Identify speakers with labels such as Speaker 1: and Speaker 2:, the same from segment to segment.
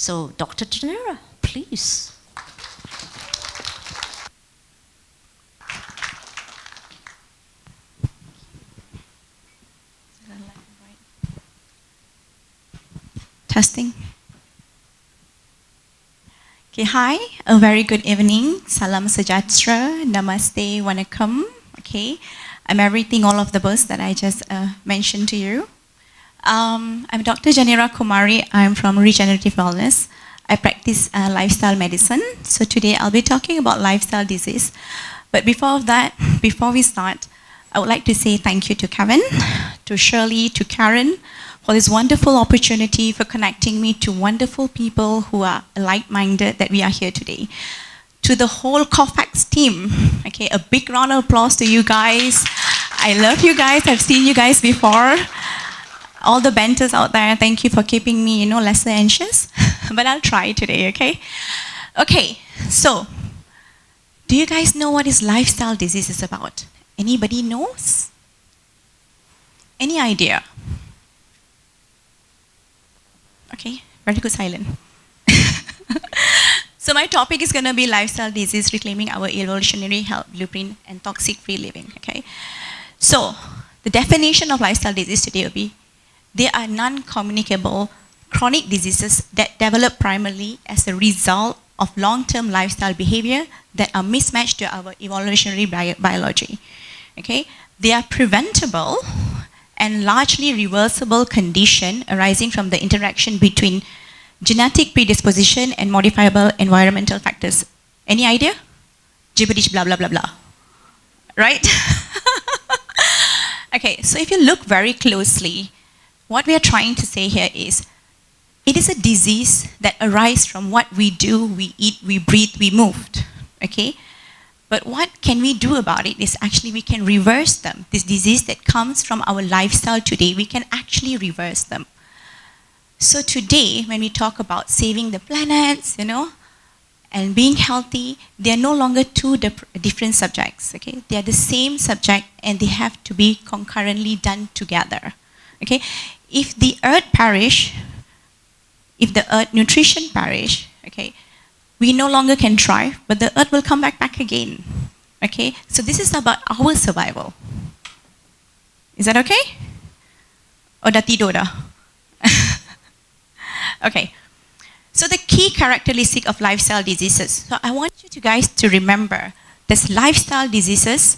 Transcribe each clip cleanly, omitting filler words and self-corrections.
Speaker 1: So, Dr. Janira, please.
Speaker 2: Testing. Okay, hi, a very good evening. Salam sejahtera, namaste, wanakam. Okay, I'm everything, all of the words that I just mentioned to you. I'm Dr. Janira Kumari. I'm from Regenerative Wellness. I practice lifestyle medicine. So today I'll be talking about lifestyle disease. But before that, before we start, I would like to say thank you to Kevin, to Shirley, to Karen, for this wonderful opportunity for connecting me to wonderful people who are like-minded that we are here today. To the whole COFAX team, okay, a big round of applause to you guys. I love you guys. I've seen you guys before. All the benters out there, thank you for keeping me, less anxious. But I'll try today, okay? Okay, so, do you guys know what is lifestyle disease is about? Anybody knows? Any idea? Okay, very good silence. So my topic is going to be lifestyle disease, reclaiming our evolutionary health blueprint and toxic-free living, okay? So, the definition of lifestyle disease today will be, they are non-communicable chronic diseases that develop primarily as a result of long-term lifestyle behavior that are mismatched to our evolutionary biology, okay? They are preventable and largely reversible condition arising from the interaction between genetic predisposition and modifiable environmental factors. Any idea? Gibberish, blah, blah, blah, blah. Right? Okay, so if you look very closely, what we are trying to say here is, it is a disease that arises from what we do, we eat, we breathe, we move, okay? But what can we do about it is actually we can reverse them. This disease that comes from our lifestyle today, we can actually reverse them. So today, when we talk about saving the planets, and being healthy, they are no longer two different subjects, okay? They are the same subject and they have to be concurrently done together, okay? If the earth perish, if the earth nutrition perish, okay, we no longer can thrive, but the earth will come back again, okay? So this is about our survival. Is that okay? Or dah tidur dah? Okay. So the key characteristic of lifestyle diseases. So I want you guys to remember there's lifestyle diseases,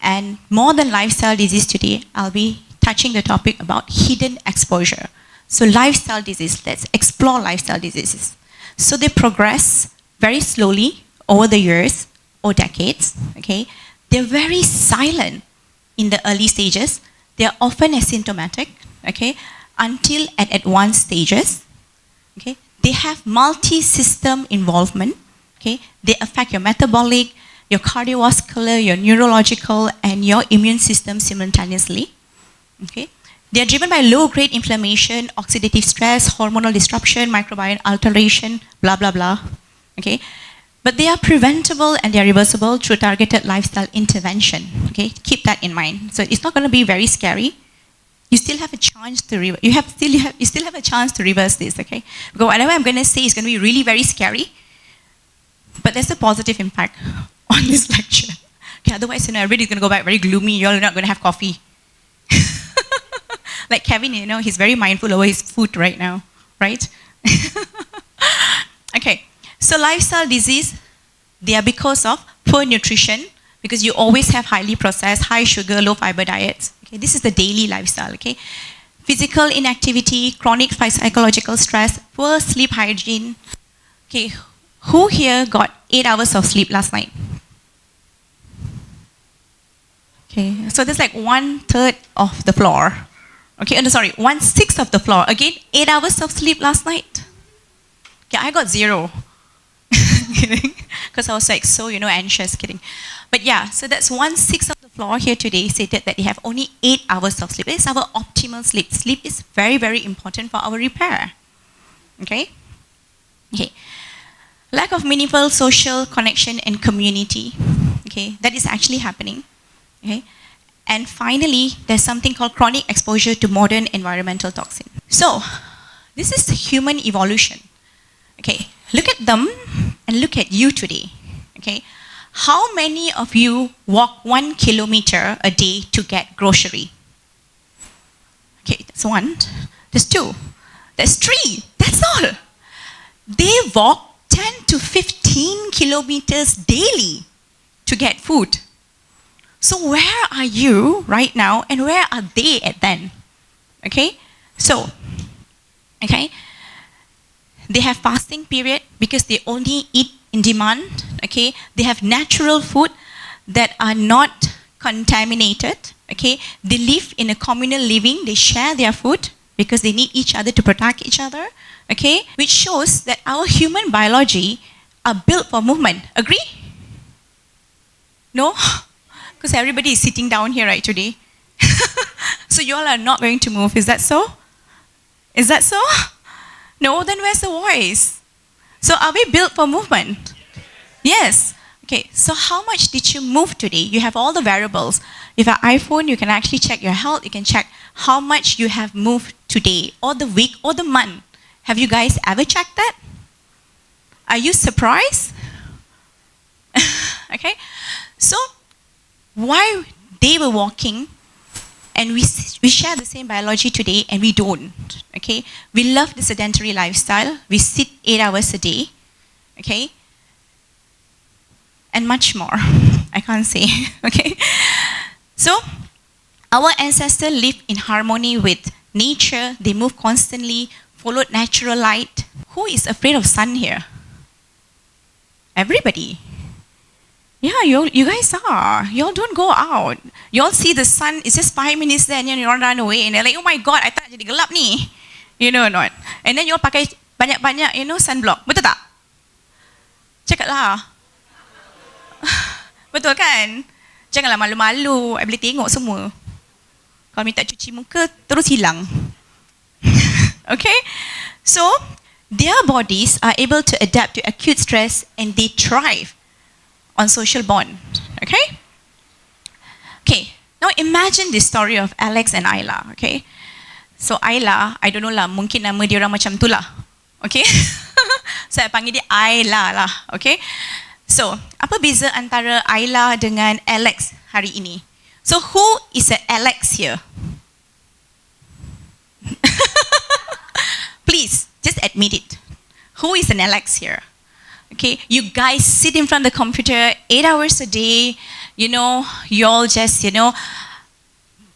Speaker 2: and more than lifestyle disease today, I'll be touching the topic about hidden exposure. So lifestyle disease, let's explore lifestyle diseases. So they progress very slowly over the years or decades, okay? They're very silent in the early stages. They're often asymptomatic, okay, until at advanced stages, okay? They have multi-system involvement, okay? They affect your metabolic, your cardiovascular, your neurological, and your immune system simultaneously, okay? They are driven by low-grade inflammation, oxidative stress, hormonal disruption, microbiome alteration, blah, blah, blah, okay? But they are preventable and they are reversible through targeted lifestyle intervention, okay? Keep that in mind. So it's not going to be very scary. You still have a chance to you still have a chance to reverse this, okay? Because whatever I'm going to say is going to be really very scary, but there's a positive impact on this lecture. Okay, otherwise, everybody's going to go back very gloomy. You're not going to have coffee. Like Kevin, he's very mindful over his food right now, right? Okay, so lifestyle disease, they are because of poor nutrition, because you always have highly processed, high sugar, low fiber diets. Okay, this is the daily lifestyle, okay? Physical inactivity, chronic psychological stress, poor sleep hygiene. Okay, who here got 8 hours of sleep last night? Okay, so that's like 1/3 of the floor. Okay, no, sorry, 1/6 of the floor. Again, 8 hours of sleep last night. Okay, I got 0. Kidding? Because I was like so, anxious, kidding. But yeah, so that's 1/6 of the floor here today stated that they have only 8 hours of sleep. It's our optimal sleep. Sleep is very, very important for our repair. Okay? Okay. Lack of meaningful social connection and community. Okay, that is actually happening. Okay? And finally, there's something called chronic exposure to modern environmental toxins. So, this is human evolution. Okay, look at them and look at you today. Okay, how many of you walk 1 kilometer a day to get grocery? Okay, that's one. There's two. There's three. That's all. They walk 10 to 15 kilometers daily to get food. So where are you right now and where are they at then? Okay, so, okay, they have fasting period because they only eat in demand. Okay, they have natural food that are not contaminated. Okay, they live in a communal living. They share their food because they need each other to protect each other. Okay, which shows that our human biology are built for movement. Agree? No? Because everybody is sitting down here right today. So you all are not going to move. Is that so? Is that so? No, then where's the voice? So are we built for movement? Yes. Okay, so how much did you move today? You have all the variables. If you have an iPhone, you can actually check your health. You can check how much you have moved today, or the week, or the month. Have you guys ever checked that? Are you surprised? Okay, so why they were walking and we share the same biology today and we don't, okay? We love the sedentary lifestyle. We sit 8 hours a day, okay? And much more, I can't say, okay? So, our ancestors lived in harmony with nature. They moved constantly, followed natural light. Who is afraid of sun here? Everybody. Yeah, you guys are. You all don't go out. You all see the sun, it's just 5 minutes there and then you all run away and they're like, oh my God, I tak jadi gelap ni. You know or not? And then you all pakai banyak-banyak, sunblock. Betul tak? Cakap lah. Betul kan? Janganlah malu-malu. I boleh tengok semua. Kalau minta cuci muka, terus hilang. Okay? So, their bodies are able to adapt to acute stress and they thrive on social bond. Okay? Okay, now imagine the story of Alex and Isla. Okay? So Isla, I don't know lah, mungkin nama dia orang macam tu lah. Okay? So I panggil dia Isla lah. Okay? So, apa beza antara Isla dengan Alex hari ini? So who is an Alex here? Please, just admit it. Who is an Alex here? Okay, you guys sit in front of the computer 8 hours a day, you all just,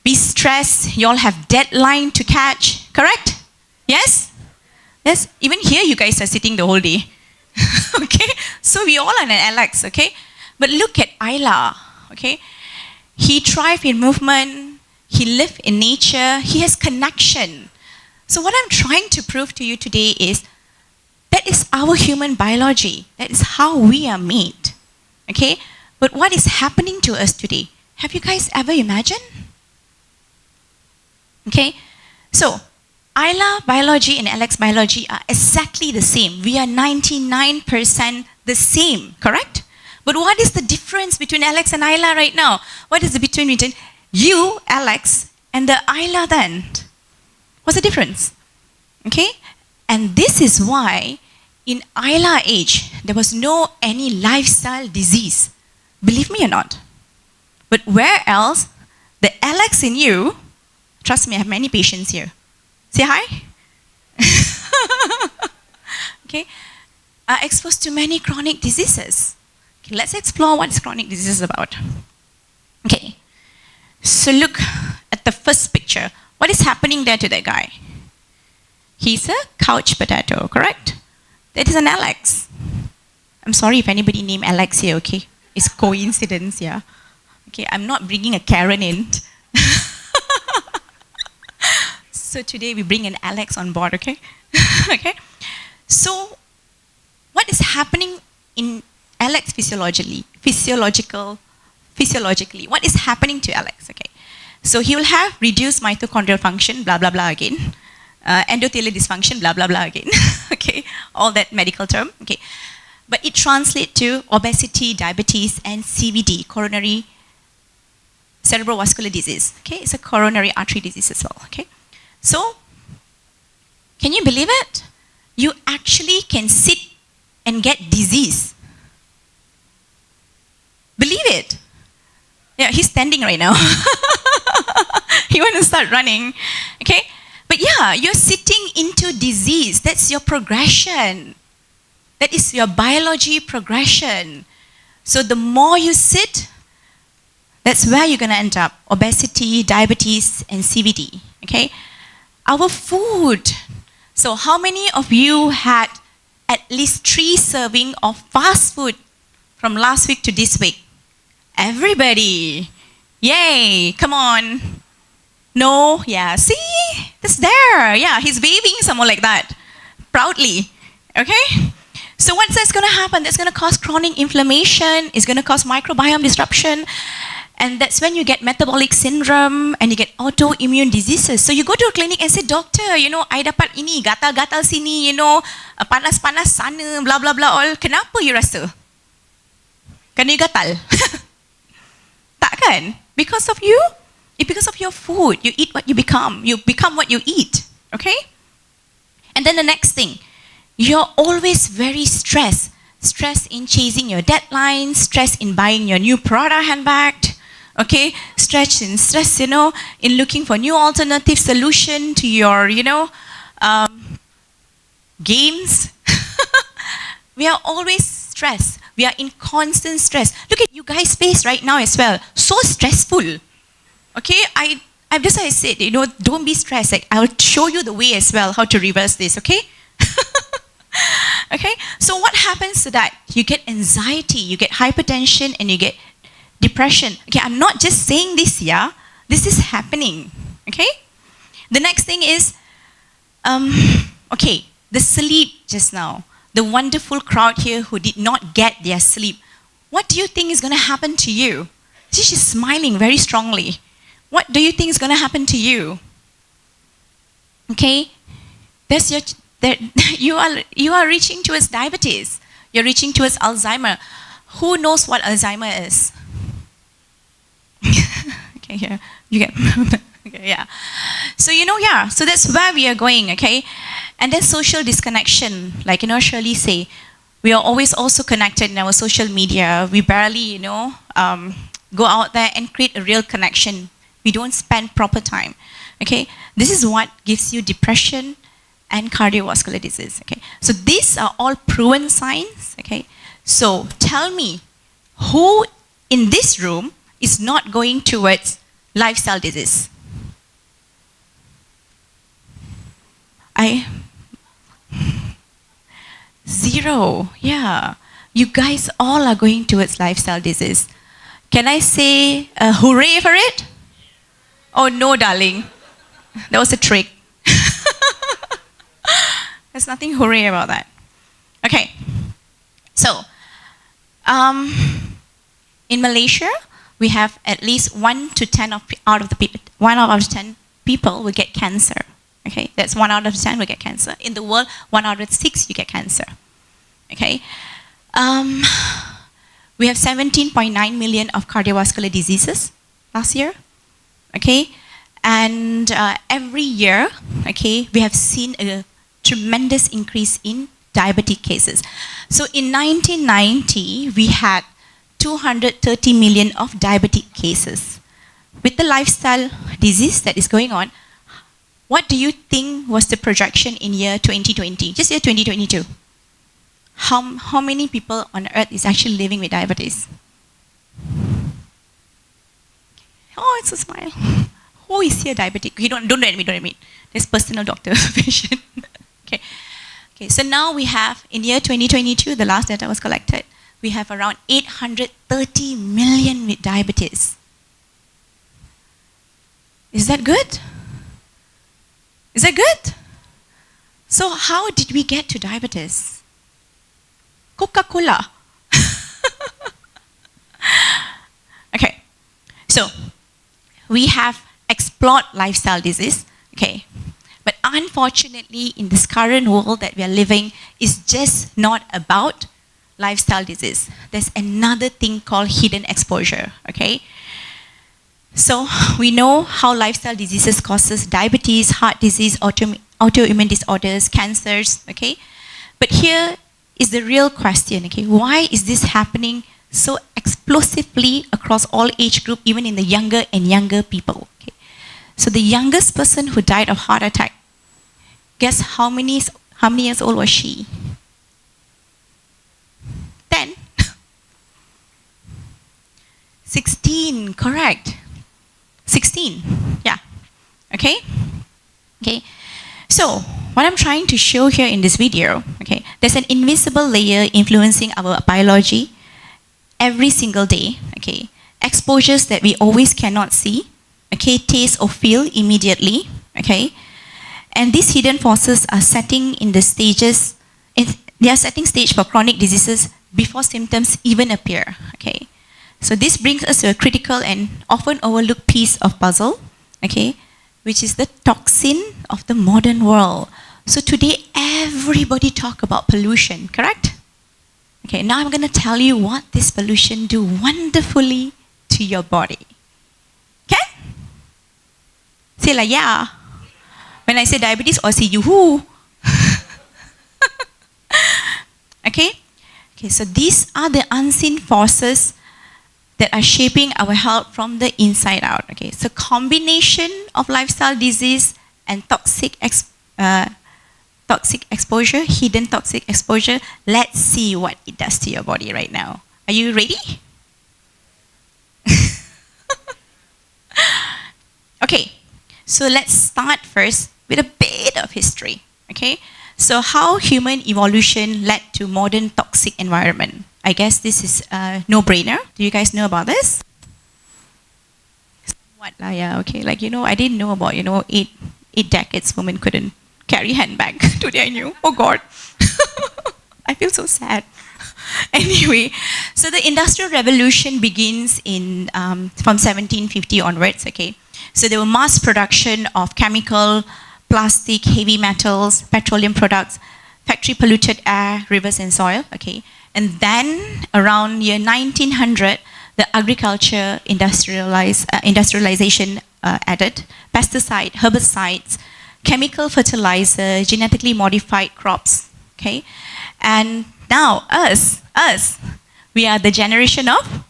Speaker 2: be stressed, you all have deadline to catch, correct? Yes? Yes, even here you guys are sitting the whole day. Okay, so we all are an Alex, okay? But look at Isla, okay? He thrived in movement, he lived in nature, he has connection. So what I'm trying to prove to you today is that is our human biology. That is how we are made. Okay? But what is happening to us today? Have you guys ever imagined? Okay? So, Isla biology and Alex biology are exactly the same. We are 99% the same, correct? But what is the difference between Alex and Isla right now? What is the between you, Alex, and the Isla then? What's the difference? Okay? And this is why in Isla age, there was no any lifestyle disease. Believe me or not. But where else, the Alex in you, trust me, I have many patients here. Say hi. Okay, are exposed to many chronic diseases. Okay, let's explore what is chronic disease is about. Okay, so look at the first picture. What is happening there to that guy? He's a couch potato, correct? That is an Alex. I'm sorry if anybody named Alex here, okay? It's coincidence, yeah? Okay, I'm not bringing a Karen in. So today we bring an Alex on board, okay? Okay? So, what is happening in Alex physiologically? What is happening to Alex, okay? So he will have reduced mitochondrial function, blah, blah, blah again. Endothelial dysfunction, blah, blah, blah again. Okay, all that medical term. Okay, but it translates to obesity, diabetes, and CVD, coronary cerebrovascular disease. Okay, it's a coronary artery disease as well. Okay, so can you believe it? you actually can sit and get disease. Believe it. Yeah, he's standing right now. He want to start running. Okay? But yeah, you're sitting into disease. That's your progression. That is your biology progression. So the more you sit, that's where you're going to end up. Obesity, diabetes, and CVD. Okay? Our food. So how many of you had at least 3 servings of fast food from last week to this week? Everybody. Yay. Come on. No. Yeah. See? That's there. Yeah. He's waving someone like that. Proudly. Okay? So what's that's going to happen? That's going to cause chronic inflammation. It's going to cause microbiome disruption. And that's when you get metabolic syndrome and you get autoimmune diseases. So you go to a clinic and say, doctor, I dapat ini, gatal-gatal sini, panas-panas sana, blah, blah, blah, all. Kenapa you rasa? Kerana you gatal? Tak kan? Because of you? It's because of your food. You eat what you become. You become what you eat. Okay? And then the next thing, you're always very stressed. Stress in chasing your deadlines, stress in buying your new Prada handbag, okay? Stress, in looking for new alternative solution to your, games. We are always stressed. We are in constant stress. Look at you guys' face right now as well. So stressful. Okay? I've just said, don't be stressed. Like, I'll show you the way as well, how to reverse this, okay? Okay? So what happens to that? You get anxiety, you get hypertension, and you get depression. Okay, I'm not just saying this, yeah? This is happening. Okay? The next thing is, okay, the sleep just now. The wonderful crowd here who did not get their sleep. What do you think is going to happen to you? See, she's smiling very strongly. What do you think is going to happen to you? Okay? There's your... you are reaching towards diabetes. You're reaching towards Alzheimer. Who knows what Alzheimer is? Okay, yeah, you get. Okay, yeah. So yeah. So that's where we are going. Okay, and then social disconnection, like Shirley say, we are always also connected in our social media. We barely go out there and create a real connection. We don't spend proper time. Okay, this is what gives you depression and cardiovascular disease. Okay, so these are all proven signs. Okay, so tell me, who in this room is not going towards lifestyle disease? Zero. Yeah, you guys all are going towards lifestyle disease. Can I say hooray for it? Oh no, darling, that was a trick. There's nothing hooray about that. Okay, so in Malaysia, we have at least 1 to 10 out of 10 people will get cancer. Okay, that's 1 out of 10 will get cancer. In the world, 1 out of 6 you get cancer. Okay, we have 17.9 million of cardiovascular diseases last year. Okay, and every year, okay, we have seen a tremendous increase in diabetic cases. So in 1990, we had 230 million of diabetic cases. With the lifestyle disease that is going on, what do you think was the projection in year 2020? Just year 2022. How many people on earth is actually living with diabetes? Oh, it's a smile. Who is here diabetic? You don't admit. There's personal doctor patient. Okay. Okay, so now we have, in year 2022, the last data was collected, we have around 830 million with diabetes. Is that good? Is that good? So how did we get to diabetes? Coca-Cola. Okay, so we have explored lifestyle disease, okay, but unfortunately in this current world that we are living, is just not about lifestyle disease. There's another thing called hidden exposure, okay? So we know how lifestyle diseases causes diabetes, heart disease, autoimmune disorders, cancers, okay? But here is the real question, okay? Why is this happening so explosively across all age group, even in the younger and younger people, okay? So the youngest person who died of heart attack, guess how many years old was she? 10? 16, correct. 16, yeah, okay? Okay, so what I'm trying to show here in this video, okay, there's an invisible layer influencing our biology every single day, okay? Exposures that we always cannot see, okay, taste or feel immediately, okay? And these hidden forces are setting in the stages, they are setting stage for chronic diseases before symptoms even appear, okay? So this brings us to a critical and often overlooked piece of puzzle, okay, which is the toxin of the modern world. So today, everybody talk about pollution, correct? Okay, now I'm going to tell you what this pollution do wonderfully to your body. Okay? Say like, yeah. When I say diabetes, or say you who? Okay? Okay, so these are the unseen forces that are shaping our health from the inside out. Okay, so combination of lifestyle disease and toxic exposure, hidden toxic exposure. Let's see what it does to your body right now. Are you ready? Okay, so let's start first with a bit of history. Okay, so how human evolution led to modern toxic environment. I guess this is a no-brainer. Do you guys know about this? What? Yeah, okay. Like, I didn't know about, 8 decades women couldn't carry handbag. Today I knew. Oh, God. I feel so sad. Anyway, so the Industrial Revolution begins in from 1750 onwards, okay? So there were mass production of chemical, plastic, heavy metals, petroleum products, factory polluted air, rivers and soil, okay? And then around year 1900, the agriculture industrialization added pesticide, herbicides, chemical fertilizer, genetically modified crops, okay? And now us, we are the generation of,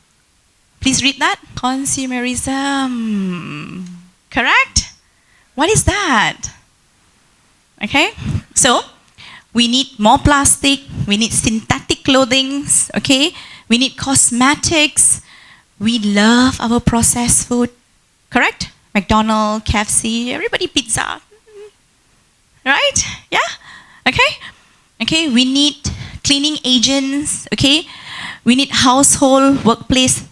Speaker 2: please read that, consumerism, correct? What is that? Okay, so we need more plastic, we need synthetic clothing, okay? We need cosmetics, we love our processed food, correct? McDonald's, KFC, everybody pizza, right? Yeah, okay? Okay, we need cleaning agents, okay? We need household, workplace.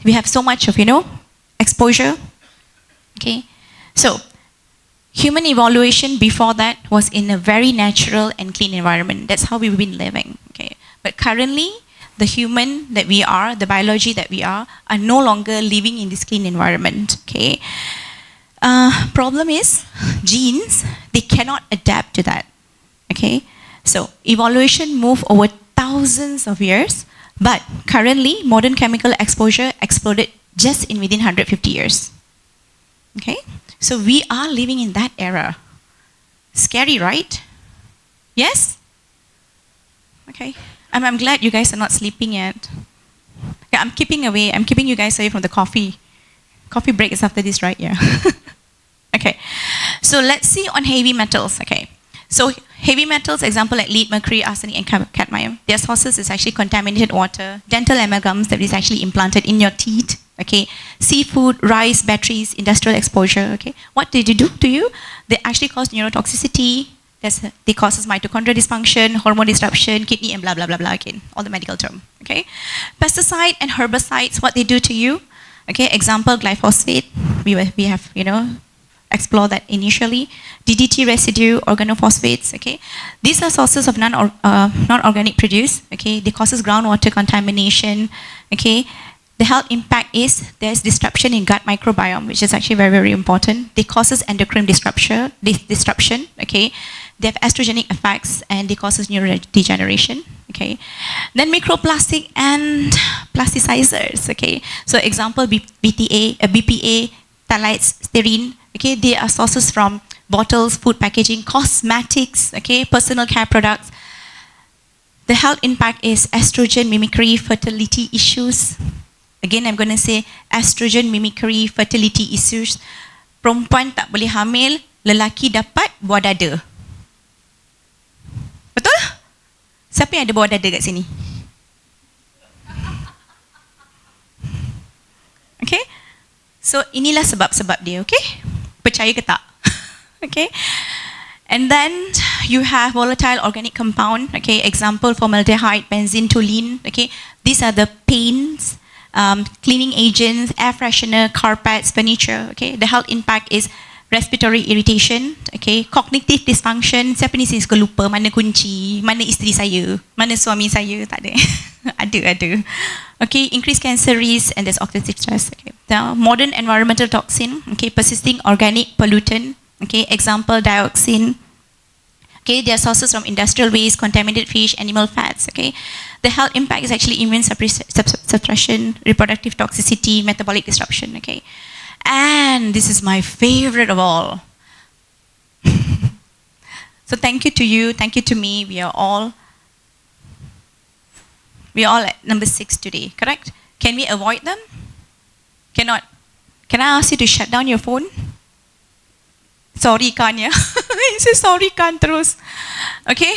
Speaker 2: We have so much of, exposure, okay? So, human evolution before that was in a very natural and clean environment. That's how we've been living, okay? But currently, the human that we are, the biology that we are no longer living in this clean environment, okay? Problem is, genes, they cannot adapt to that, okay? So, evolution moved over thousands of years, but currently, modern chemical exposure exploded just in within 150 years, okay? So we are living in that era. Scary, right? Yes? Okay. I'm glad you guys are not sleeping yet. Yeah, I'm keeping you guys away from the coffee. Coffee break is after this, right? Yeah. Okay. So let's see on heavy metals, okay. So heavy metals, example like lead, mercury, arsenic, and cadmium, their sources is actually contaminated water, dental amalgams that is actually implanted in your teeth, okay, seafood, rice, batteries, industrial exposure, okay. What did they do to you? They actually cause neurotoxicity, they causes mitochondrial dysfunction, hormone disruption, kidney, and blah, blah, blah, blah, again, all the medical term, okay. Pesticide and herbicides, what they do to you, okay, example, glyphosate, we have, explore that initially. DDT residue, organophosphates, okay. These are sources of non-organic produce, okay. They causes groundwater contamination, okay. The health impact is there's disruption in gut microbiome, which is actually very, very important. They causes endocrine disruption, okay. They have estrogenic effects and they causes neurodegeneration, okay. Then microplastic and plasticizers, okay. So example, BPA, phthalates, styrene. Okay, they are sources from bottles, food packaging, cosmetics, okay, personal care products. The health impact is estrogen mimicry, fertility issues. Again, I'm going to say estrogen mimicry, fertility issues. Perempuan tak boleh hamil, lelaki dapat buah dada. Betul? Siapa yang ada buah dada kat sini? Okay? So, inilah sebab-sebab dia, okay? Percaya ke tak? Okay? And then you have volatile organic compound, okay? Example, formaldehyde, benzene, toluene, okay? These are the paints, cleaning agents, air freshener, carpets, furniture, okay? The health impact is respiratory irritation, okay? Cognitive dysfunction. Siapa ni sini suka lupa mana kunci, mana isteri saya, mana suami saya, tak ada. ada. Okay, increased cancer risk and there's oxidative stress. Okay. Now, modern environmental toxin, okay, persisting organic pollutant, okay, example, dioxin. Okay, they are sources from industrial waste, contaminated fish, animal fats, okay. The health impact is actually immune suppression, reproductive toxicity, metabolic disruption, okay. And this is my favorite of all. So thank you to you, thank you to me. We are all at number 6 today, correct? Can we avoid them? Cannot. Can I ask you to shut down your phone? Sorry, Khan, yeah? He says, sorry, Khan, terus. Okay?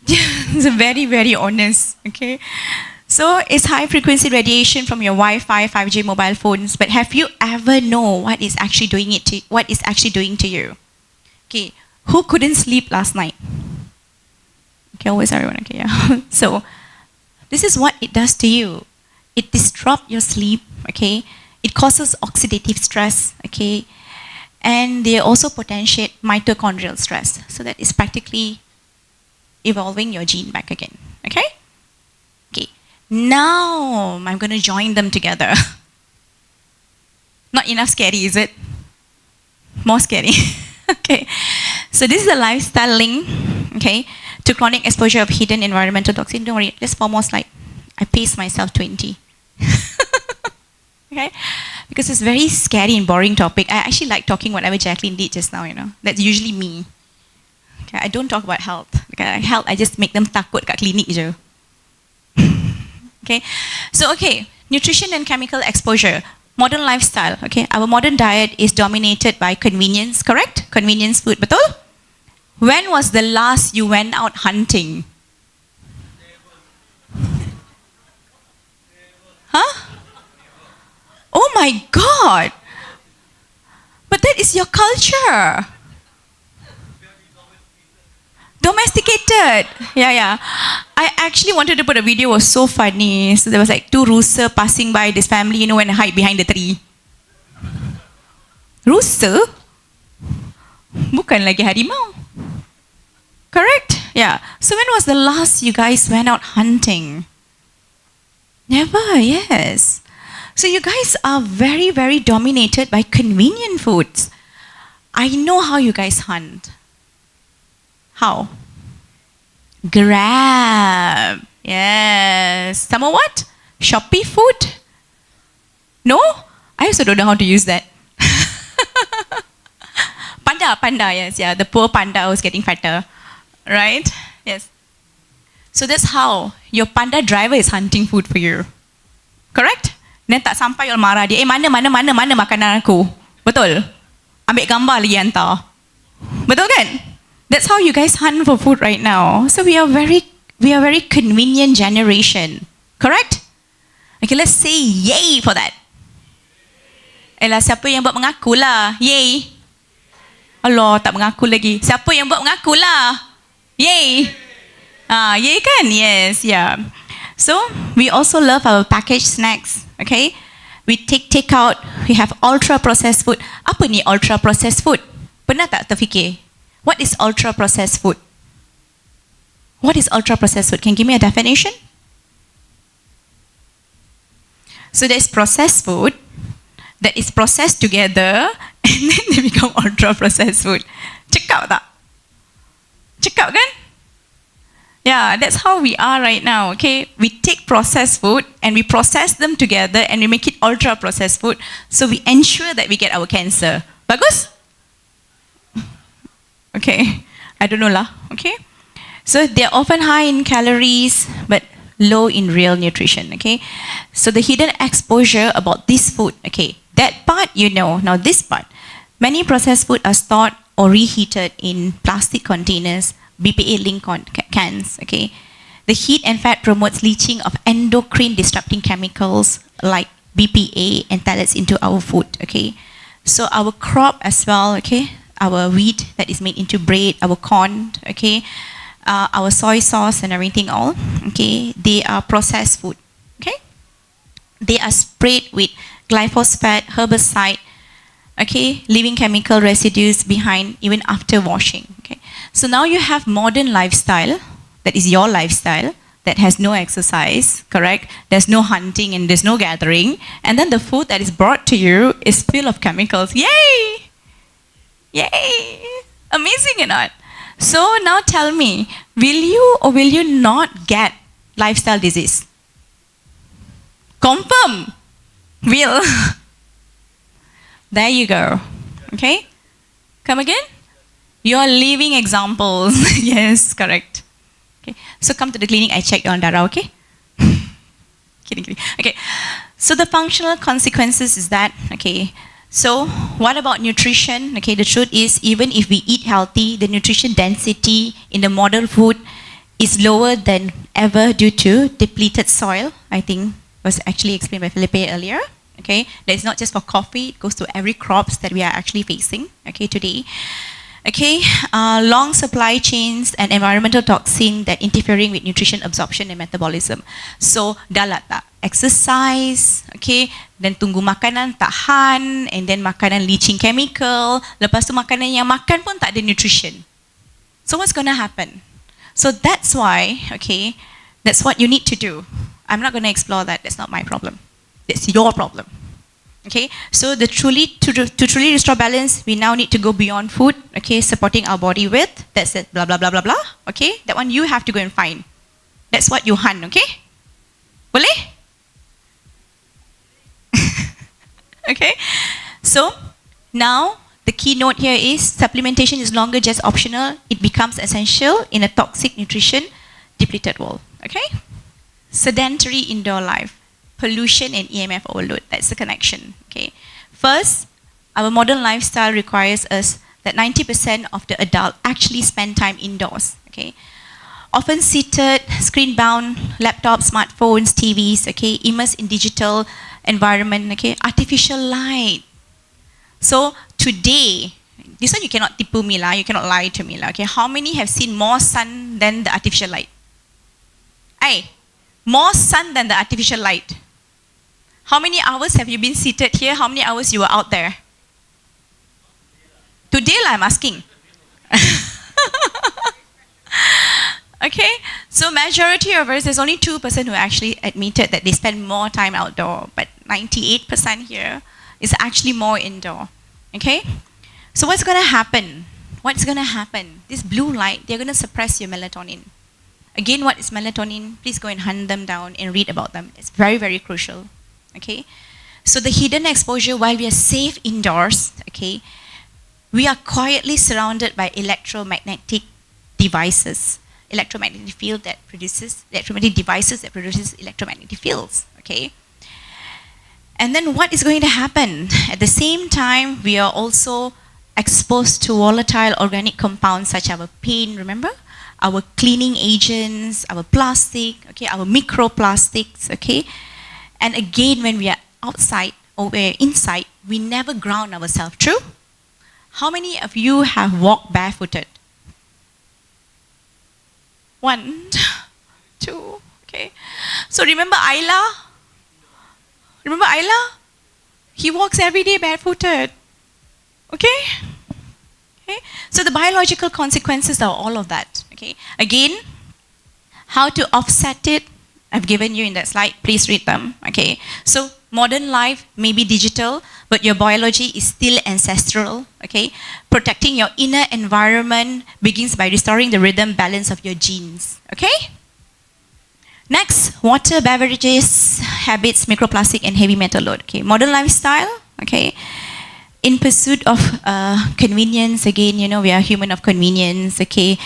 Speaker 2: It's very, very honest, okay? So, it's high-frequency radiation from your Wi-Fi, 5G mobile phones, but have you ever know what is actually doing to you? Okay, who couldn't sleep last night? Okay, always everyone, okay, yeah. So, this is what it does to you. It disrupts your sleep, okay? It causes oxidative stress, okay? And they also potentiate mitochondrial stress. So that is practically evolving your gene back again, okay? Okay, now I'm going to join them together. Not enough scary, is it? More scary. Okay, so this is a lifestyle link, okay, to chronic exposure of hidden environmental toxin. Don't worry, just 4 more slides. I paced myself 20. Okay, because it's very scary and boring topic. I actually like talking whatever Jacqueline did just now, you know. That's usually me. Okay, I don't talk about health. Okay, health, I just make them takut kat klinik je. Okay, so okay, nutrition and chemical exposure. Modern lifestyle, okay. Our modern diet is dominated by convenience, correct? Convenience food, betul? When was the last you went out hunting? Huh? Oh my God! But that is your culture. Domesticated. Yeah. I actually wanted to put a video, it was so funny. So there was like 2 rooster passing by this family, you know, and hide behind the tree. Rooster? Bukan lagi harimau. Correct? Yeah. So when was the last you guys went out hunting? Never, yes. So you guys are very, very dominated by convenient foods. I know how you guys hunt. How? Grab. Yes. Some more what? Shopee food? No? I also don't know how to use that. Panda, yes. Yeah, the poor panda was getting fatter. Right? Yes. So that's how your panda driver is hunting food for you. Correct? Then tak sampai you'll marah dia, mana makanan aku. Betul? Ambil gambar lagi hantar. Betul kan? That's how you guys hunt for food right now. So we are very convenient generation. Correct? Okay, let's say yay for that. Elah, siapa yang buat mengaku lah? Yay. Allah, tak mengaku lagi. Siapa yang buat mengaku lah? Yay. Yay kan? Yes, yeah. So, we also love our packaged snacks, okay? We take out, we have ultra-processed food. Apa ni ultra-processed food? Pernah tak terfikir? What is ultra-processed food? What is ultra-processed food? Can you give me a definition? So, there's processed food that is processed together and then they become ultra-processed food. Cakap tak? Cakap kan? Yeah, that's how we are right now, okay? We take processed food and we process them together and we make it ultra processed food. So we ensure that we get our cancer. Bagus? Okay, I don't know lah, okay? So they're often high in calories, but low in real nutrition, okay? So the hidden exposure about this food, okay? That part you know, now this part. Many processed food are stored or reheated in plastic containers, BPA-linked cans, okay? The heat and fat promotes leaching of endocrine disrupting chemicals like BPA and phthalates into our food, okay? So our crop as well, okay? Our wheat that is made into bread, our corn, okay? Our soy sauce and everything all, okay? They are processed food, okay? They are sprayed with glyphosate, herbicide, okay, leaving chemical residues behind even after washing, okay. So now you have modern lifestyle, that is your lifestyle, that has no exercise, correct? There's no hunting and there's no gathering, and then the food that is brought to you is full of chemicals. Yay! Yay! Amazing or not? So now tell me, will you or will you not get lifestyle disease? Confirm. Will. There you go. Okay? Come again? You are living examples. Yes, correct. Okay. So come to the clinic, I check your Dara, okay? Kidding. Okay. So the functional consequences is that, okay, so what about nutrition? Okay, the truth is, even if we eat healthy, the nutrition density in the model food is lower than ever due to depleted soil. I think was actually explained by Felipe earlier. Okay, that is not just for coffee, it goes to every crops that we are actually facing, okay, today. Okay, long supply chains and environmental toxin that interfering with nutrition absorption and metabolism. So, dah lah tak exercise, okay, dan tunggu makanan tahan, and then makanan leaching chemical, lepas tu makanan yang makan pun tak ada nutrition. So what's going to happen? So that's why, okay, that's what you need to do. I'm not going to explore that, that's not my problem. That's your problem. Okay, so to truly restore balance, we now need to go beyond food, okay, supporting our body with, that's it, blah, blah, blah, blah, blah, okay, that one you have to go and find. That's what you hunt, okay? Boleh? Okay, so now the keynote here is supplementation is longer just optional, it becomes essential in a toxic nutrition depleted world, okay? Sedentary indoor life. Pollution and EMF overload, that's the connection, okay? First, our modern lifestyle requires us that 90% of the adult actually spend time indoors, okay? Often seated, screen-bound, laptops, smartphones, TVs, okay? Immersed in digital environment, okay? Artificial light. So today, this one you cannot tipu me lah, you cannot lie to me lah, okay? How many have seen more sun than the artificial light? Aye, more sun than the artificial light. How many hours have you been seated here? How many hours you were out there? Today I'm asking. Okay, so majority of us, there's only 2% who actually admitted that they spend more time outdoor, but 98% here is actually more indoor. Okay, so what's going to happen? What's going to happen? This blue light, they're going to suppress your melatonin. Again, what is melatonin? Please go and hunt them down and read about them. It's very, very crucial. Okay, so the hidden exposure while we are safe indoors, okay, we are quietly surrounded by electromagnetic devices, electromagnetic field that produces, electromagnetic devices that produces electromagnetic fields, okay. And then what is going to happen? At the same time, we are also exposed to volatile organic compounds such as our paint, remember? Our cleaning agents, our plastic, okay, our microplastics, okay. And again, when we are outside or we're inside, we never ground ourselves, true? How many of you have walked barefooted? 1, 2, okay. So remember Isla? Remember Isla? He walks every day barefooted, okay? Okay. So the biological consequences are all of that, okay. Again, how to offset it, I've given you in that slide, please read them, okay. So modern life may be digital, but but your biology is still ancestral, okay? Protecting your inner environment begins by restoring the rhythm balance of your genes, okay? Next, water, beverages, habits, microplastic, and heavy metal load. Okay, modern lifestyle. Okay, in pursuit of convenience. Again, you know, we are human of convenience. Okay,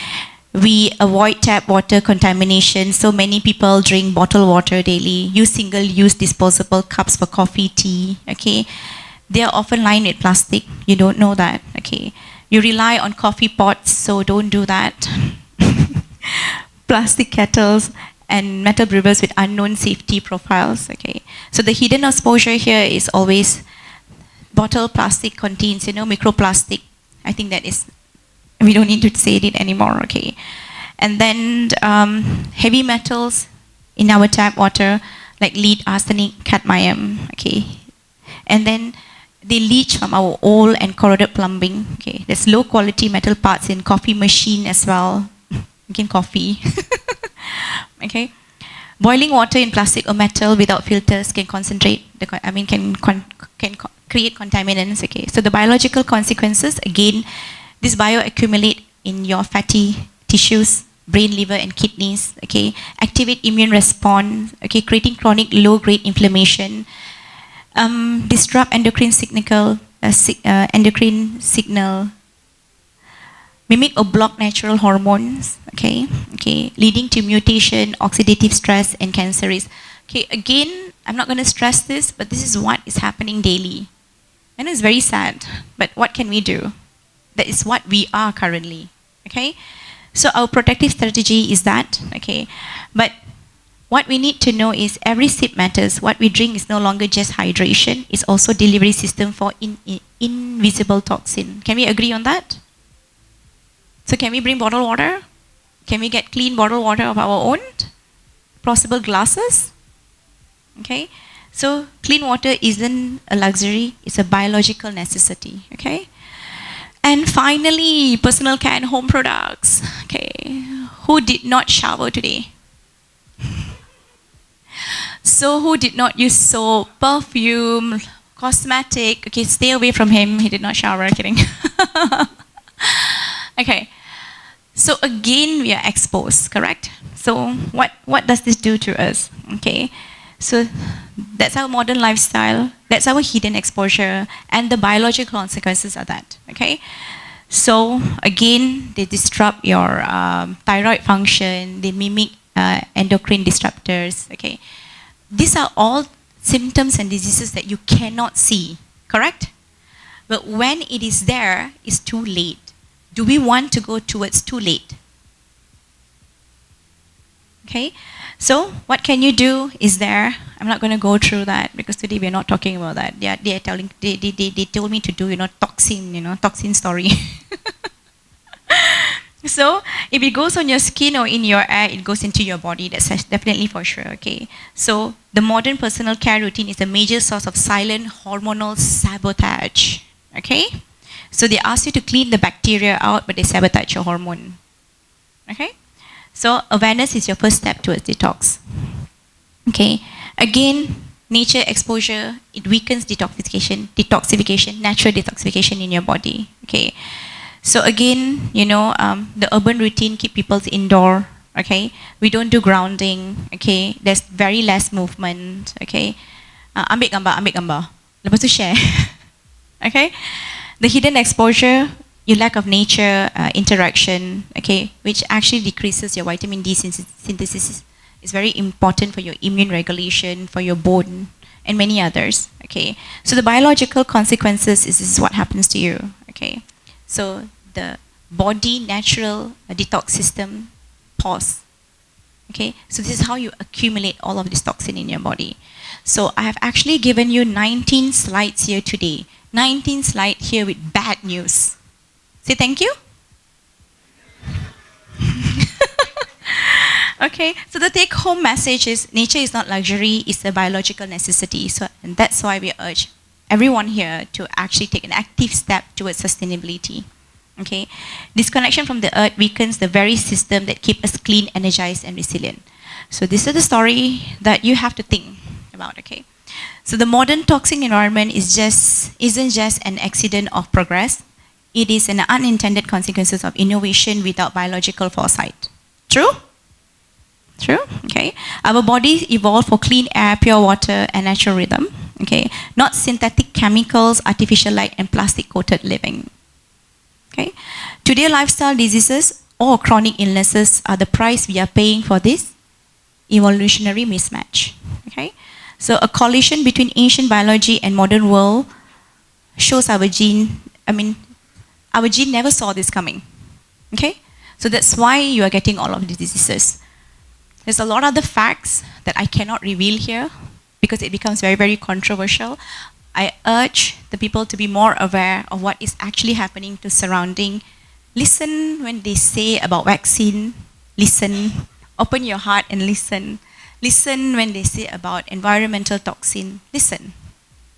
Speaker 2: we avoid tap water contamination. So many people drink bottled water daily. Use single-use disposable cups for coffee, tea. Okay, they are often lined with plastic. You don't know that. Okay, you rely on coffee pots, so don't do that. Plastic kettles and metal brewers with unknown safety profiles. Okay, so the hidden exposure here is always bottle plastic contains, you know, microplastic. I think that is, we don't need to say it anymore. Okay, and then heavy metals in our tap water like lead, arsenic, cadmium. Okay, and then they leach from our old and corroded plumbing. Okay, there's low quality metal parts in coffee machine as well. Again, coffee. Okay, boiling water in plastic or metal without filters can concentrate can create contaminants. Okay, so the biological consequences, again, this bioaccumulate in your fatty tissues, brain, liver, and kidneys. Okay, activate immune response. Okay, creating chronic low-grade inflammation, disrupt endocrine signal, mimic or block natural hormones, okay, leading to mutation, oxidative stress, and cancer risk. Okay, again, I'm not going to stress this, but this is what is happening daily. And it's very sad, but what can we do? That is what we are currently, okay? So our protective strategy is that, okay? But what we need to know is every sip matters. What we drink is no longer just hydration, it's also delivery system for invisible toxin. Can we agree on that? So can we bring bottled water? Can we get clean bottled water of our own? Possible glasses? Okay, so clean water isn't a luxury, it's a biological necessity, okay? And finally, personal care and home products. Okay, who did not shower today? So who did not use soap, perfume, cosmetic? Okay, stay away from him, he did not shower, kidding. Okay, so again, we are exposed, correct? So what does this do to us? Okay, so that's our modern lifestyle, that's our hidden exposure, and the biological consequences are that, okay? So again, they disrupt your thyroid function, they mimic endocrine disruptors, okay? These are all symptoms and diseases that you cannot see, correct? But when it is there, it's too late. Do we want to go towards too late? Okay, so what can you do is there. I'm not going to go through that because today we're not talking about that. They told me to do, toxin story. So if it goes on your skin or in your air, it goes into your body. That's definitely for sure. Okay, so the modern personal care routine is a major source of silent hormonal sabotage. Okay. So they ask you to clean the bacteria out, but they sabotage your hormone. Okay? So awareness is your first step towards detox. Okay? Again, nature exposure, it weakens detoxification, natural detoxification in your body. Okay? So again, the urban routine keep people indoor. Okay? We don't do grounding. Okay? There's very less movement. Okay? Ambil gambar. Lepas tu share. Okay? The hidden exposure, your lack of nature interaction, okay, which actually decreases your vitamin D synthesis, is very important for your immune regulation, for your bone, and many others, okay. So the biological consequences is what happens to you, okay. So the body natural detox system pause, okay. So this is how you accumulate all of this toxin in your body. So I have actually given you 19 slides here today. 19 slides here with bad news. Say thank you. Okay, so the take-home message is nature is not luxury, it's a biological necessity. So, and that's why we urge everyone here to actually take an active step towards sustainability. Okay, disconnection from the earth weakens the very system that keeps us clean, energized, and resilient. So this is the story that you have to think about. Okay. So the modern toxic environment isn't just an accident of progress. It is an unintended consequences of innovation without biological foresight. True? True? Okay. Our bodies evolved for clean air, pure water, and natural rhythm. Okay. Not synthetic chemicals, artificial light, and plastic-coated living. Okay. Today, lifestyle diseases or chronic illnesses are the price we are paying for this evolutionary mismatch. Okay. So a collision between ancient biology and modern world shows our gene never saw this coming. Okay? So that's why you are getting all of these diseases. There's a lot of the facts that I cannot reveal here because it becomes very, very controversial. I urge the people to be more aware of what is actually happening to surrounding. Listen when they say about vaccine. Listen. Open your heart and listen. Listen when they say about environmental toxin. Listen.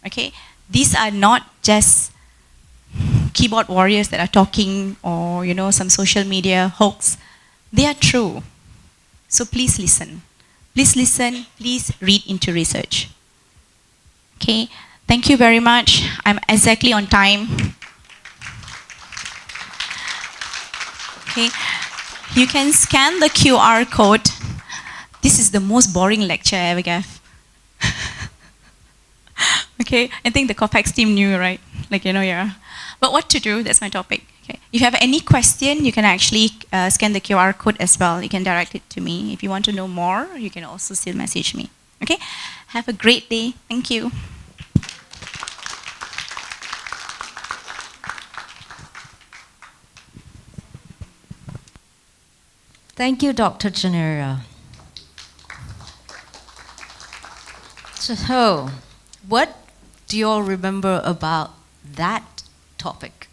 Speaker 2: Okay? These are not just keyboard warriors that are talking or, some social media hoax. They are true. So please listen. Please listen. Please read into research. Okay? Thank you very much. I'm exactly on time. Okay? You can scan the QR code. This is the most boring lecture I ever gave. Okay? I think the COPEX team knew, right? Yeah. But what to do, that's my topic. Okay. If you have any question, you can actually scan the QR code as well. You can direct it to me. If you want to know more, you can also still message me. Okay? Have a great day. Thank you.
Speaker 1: Thank you, Dr. Janira. So, what do you all remember about that topic?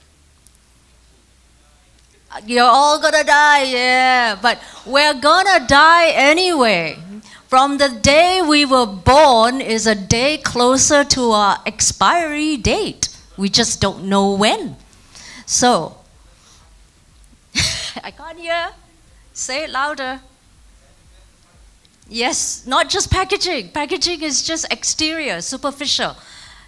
Speaker 1: You're all gonna die, yeah, but we're gonna die anyway. From the day we were born is a day closer to our expiry date. We just don't know when. So, I can't hear. Say it louder. Yes, not just packaging. Packaging is just exterior, superficial.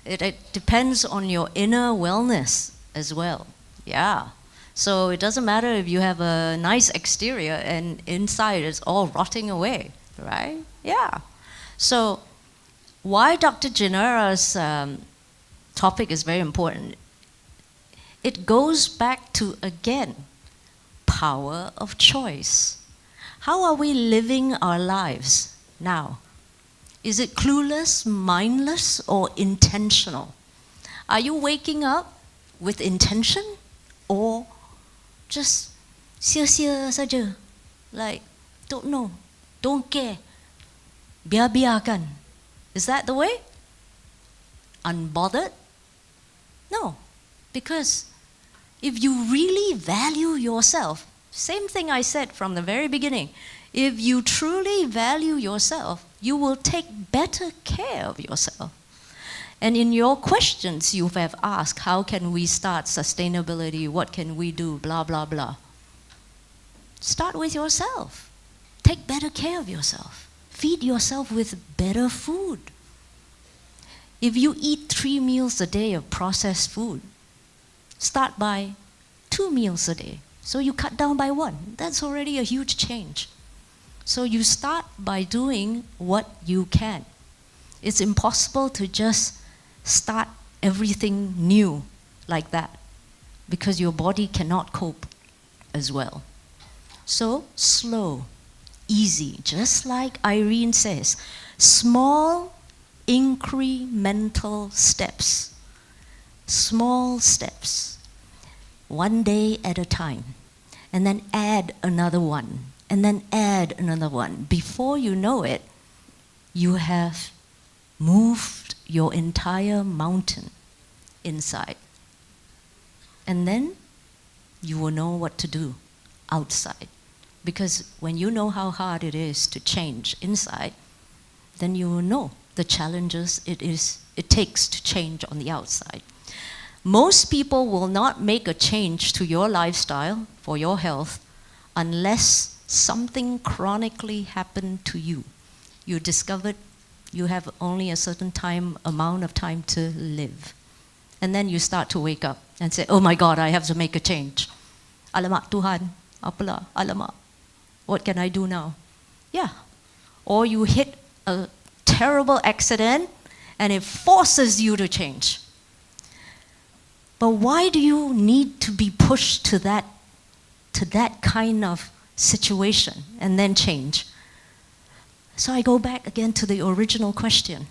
Speaker 1: It depends on your inner wellness as well. Yeah. So it doesn't matter if you have a nice exterior and inside it's all rotting away, right? Yeah. So why Dr. Janira's topic is very important. It goes back to, again, power of choice. How are we living our lives now? Is it clueless, mindless, or intentional? Are you waking up with intention or just sia-sia saja? Like, don't know, don't care, biar-biarkan. Is that the way? Unbothered? No, because if you really value yourself, same thing I said from the very beginning, if you truly value yourself, you will take better care of yourself. And in your questions you have asked, how can we start sustainability? What can we do? Blah, blah, blah. Start with yourself. Take better care of yourself. Feed yourself with better food. If you eat 3 meals a day of processed food, start by 2 meals a day. So you cut down by 1. That's already a huge change. So you start by doing what you can. It's impossible to just start everything new like that because your body cannot cope as well. So slow, easy, just like Irene says, small incremental steps. Small steps, 1 day at a time, and then add another one, and then add another one. Before you know it, you have moved your entire mountain inside. And then you will know what to do outside. Because when you know how hard it is to change inside, then you will know the challenges it takes to change on the outside. Most people will not make a change to your lifestyle for your health unless something chronically happened to you. You discovered You have only a certain amount of time to live. And then you start to wake up and say, oh my God, I have to make a change. Alamak Tuhan, apalah, alamak. What can I do now? Yeah. Or you hit a terrible accident and it forces you to change. But why do you need to be pushed to that kind of situation and then change? So I go back again to the original question.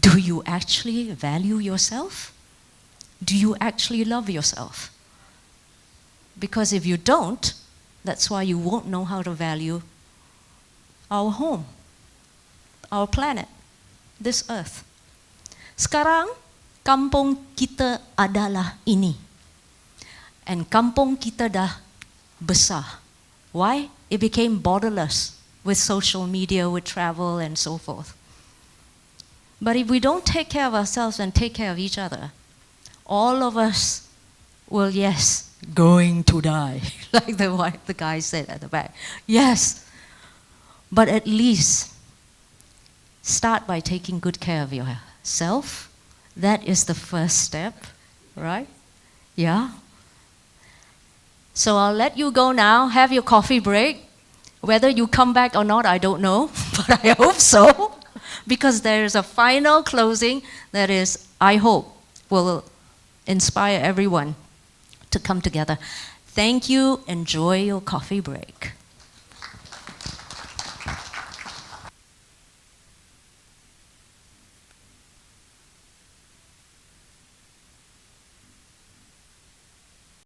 Speaker 1: Do you actually value yourself? Do you actually love yourself? Because if you don't, that's why you won't know how to value our home, our planet, this earth. Sekarang, kampung kita adalah ini. And kampung kita dah besar. Why? It became borderless with social media, with travel, and so forth. But if we don't take care of ourselves and take care of each other, all of us will, yes, going to die, like the guy said at the back. Yes, but at least start by taking good care of yourself. That is the first step, right? Yeah. So I'll let you go now, have your coffee break. Whether you come back or not, I don't know, but I hope so, because there is a final closing that is, I hope, will inspire everyone to come together. Thank you. Enjoy your coffee break.